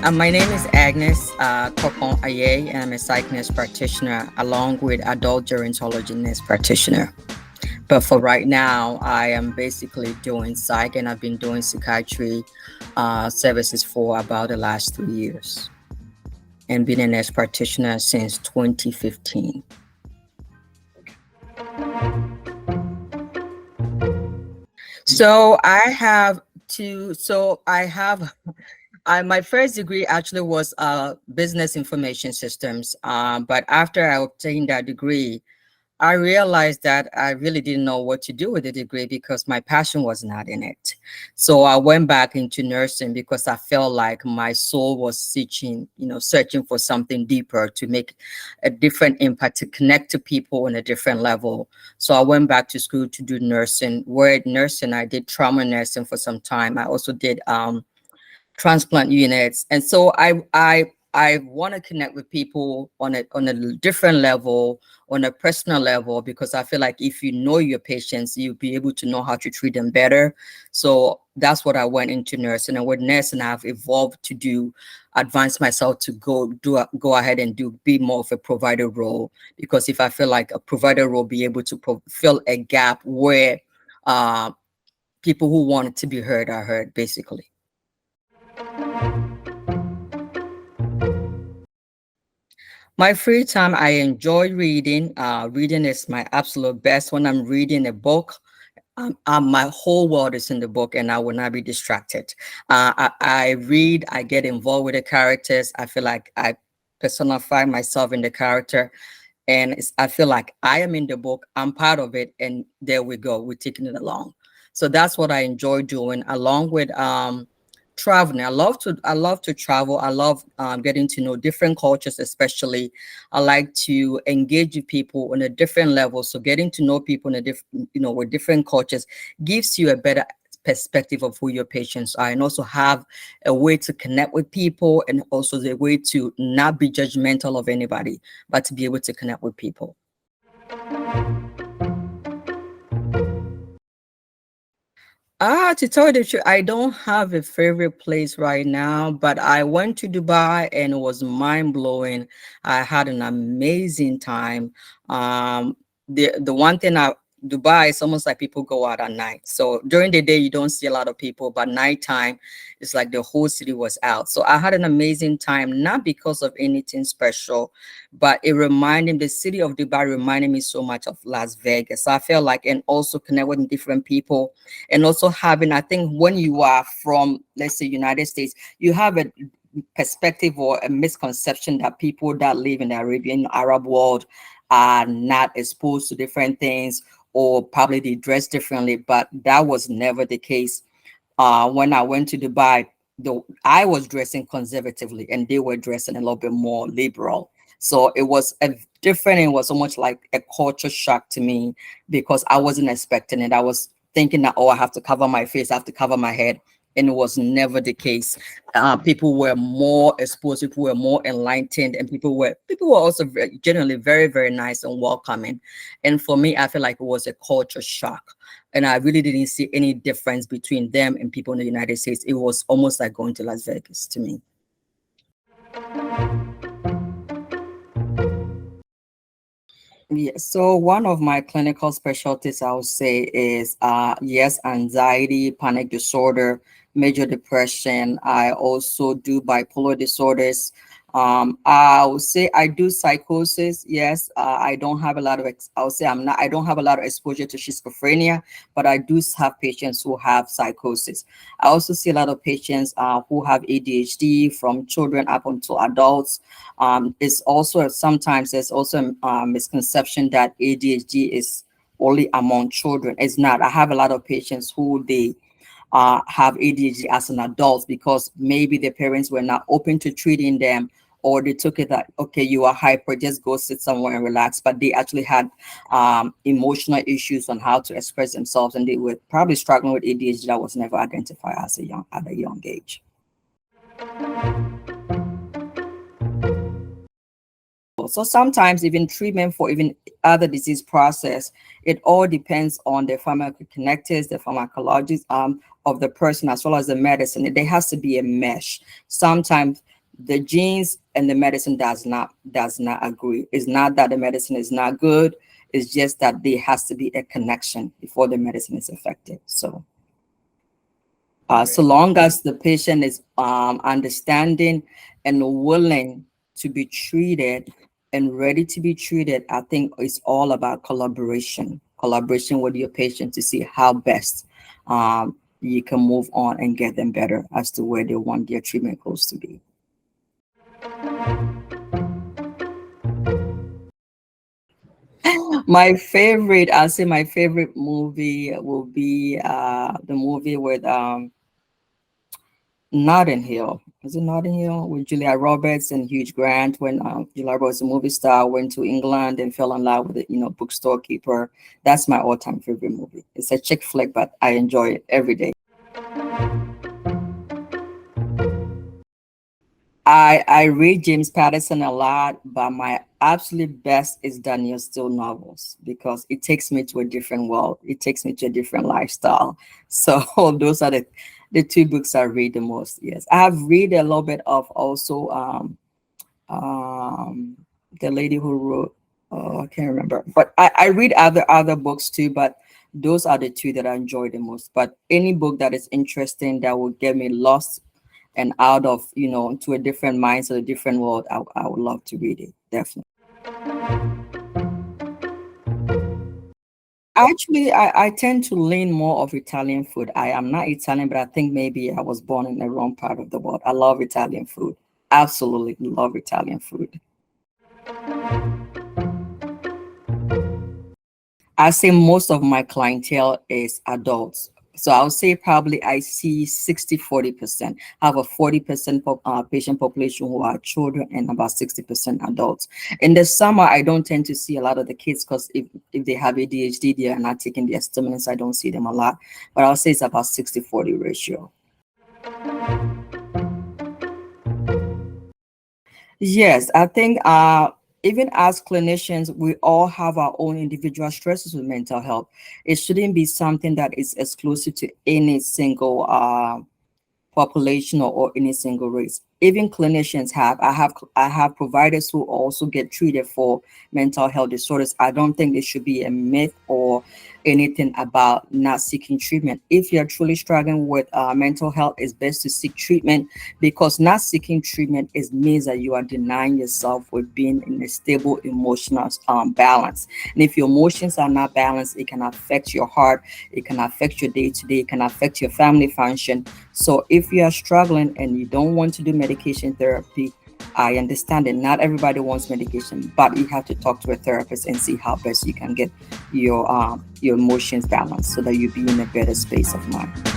My name is Agnes Kwapong-Ayeh, and I'm a psych nurse practitioner along with adult gerontology nurse practitioner. But for right now, I am basically doing psych, and I've been doing psychiatry services for about the last 3 years, and been a nurse practitioner since 2015. So I have to. So I have. My first degree actually was business information systems. But after I obtained that degree, I realized that I really didn't know what to do with the degree because my passion was not in it. So I went back into nursing because I felt like my soul was searching for something deeper to make a different impact, to connect to people on a different level. So I went back to school to do nursing. Where at nursing, I did trauma nursing for some time. I also did transplant units. And so I want to connect with people on a different level, on a personal level, because I feel like if you know your patients, you'll be able to know how to treat them better. So that's what I went into nursing. And with nursing, I've evolved to do advance myself to go ahead and be more of a provider role, because if I feel like a provider role, be able to fill a gap where people who want to be heard are heard, basically. My free time, I enjoy reading. Reading is my absolute best. When I'm reading a book, my whole world is in the book, and I will not be distracted. I read, I get involved with the characters. I feel like I personify myself in the character, and I feel like I am in the book. I'm part of it, and there we go. We're taking it along. So that's what I enjoy doing, along with traveling. I love to travel. I love getting to know different cultures, especially. I like to engage with people on a different level. So getting to know people in a different, with different cultures gives you a better perspective of who your patients are, and also have a way to connect with people, and also the way to not be judgmental of anybody, but to be able to connect with people. To tell you the truth, I don't have a favorite place right now, but I went to Dubai and it was mind blowing. I had an amazing time. The one thing Dubai is almost like people go out at night. So during the day you don't see a lot of people, but nighttime it's like the whole city was out. So I had an amazing time, not because of anything special, but the city of Dubai reminded me so much of Las Vegas. So I felt like, and also connect with different people, and also having, I think when you are from, let's say, United States, you have a perspective or a misconception that people that live in the Arabian Arab world are not exposed to different things, or probably they dress differently, but that was never the case. When I went to Dubai, though, I was dressing conservatively and they were dressing a little bit more liberal. So it was a different, it was almost like a culture shock to me, because I wasn't expecting it. I was thinking that, oh, I have to cover my face, I have to cover my head. And it was never the case. People were more exposed, people were more enlightened, and people were also generally very, very nice and welcoming. And for me, I feel like it was a culture shock. And I really didn't see any difference between them and people in the United States. It was almost like going to Las Vegas to me. Yeah, so one of my clinical specialties, I would say, is yes, anxiety, panic disorder, major depression. I also do bipolar disorders. I would say I do psychosis. Yes, I don't have a lot of. I would say I don't have a lot of exposure to schizophrenia, but I do have patients who have psychosis. I also see a lot of patients who have ADHD, from children up until adults. It's also, sometimes there's also a misconception that ADHD is only among children. It's not. I have a lot of patients who they have ADHD as an adult, because maybe their parents were not open to treating them, or they took it that, okay, you are hyper, just go sit somewhere and relax. But they actually had emotional issues on how to express themselves, and they were probably struggling with ADHD that was never identified at a young age. So sometimes even treatment for even other disease process, it all depends on the pharmacokinetics, the pharmacology of the person, as well as the medicine. There has to be a mesh. Sometimes The genes and the medicine does not agree. It's not that the medicine is not good. It's just that there has to be a connection before the medicine is effective. So so Great. long as the patient is understanding and willing to be treated and ready to be treated, I think it's all about collaboration with your patient to see how best you can move on and get them better as to where they want their treatment goals to be. My favorite, I'll say my favorite movie will be the movie with Notting Hill. Is it Notting Hill with Julia Roberts and Hugh Grant when Julia Roberts, a movie star, went to England and fell in love with a bookstore keeper. That's my all-time favorite movie. It's a chick flick, but I enjoy it every day. I read James Patterson a lot, but my absolute best is Daniel Steele novels because it takes me to a different world. It takes me to a different lifestyle. So those are the two books I read the most. Yes, I have read a little bit of also um, the lady who wrote. Oh, I can't remember, but I read other books too. But those are the two that I enjoy the most. But any book that is interesting that will get me lost and out of to a different mindset, a different world, I would love to read it, definitely. Actually, I tend to lean more of Italian food. I am not Italian, but I think maybe I was born in the wrong part of the world. I love Italian food. Absolutely love Italian food. I say most of my clientele is adults. So I would say probably I see 60-40%. I have a 40% patient population who are children and about 60% adults. In the summer, I don't tend to see a lot of the kids because if they have ADHD, they are not taking their stimulants. I don't see them a lot. But I'll say it's about 60-40 ratio. Yes, I think even as clinicians, we all have our own individual stresses with mental health. It shouldn't be something that is exclusive to any single population or any single race. Even clinicians I have providers who also get treated for mental health disorders. I don't think it should be a myth or anything about not seeking treatment. If you're truly struggling with mental health, it's best to seek treatment because not seeking treatment is means that you are denying yourself with being in a stable emotional balance. And if your emotions are not balanced, it can affect your heart, it can affect your day to day, it can affect your family function. So if you are struggling and you don't want to do medication therapy, I understand that not everybody wants medication, but you have to talk to a therapist and see how best you can get your emotions balanced so that you be in a better space of mind.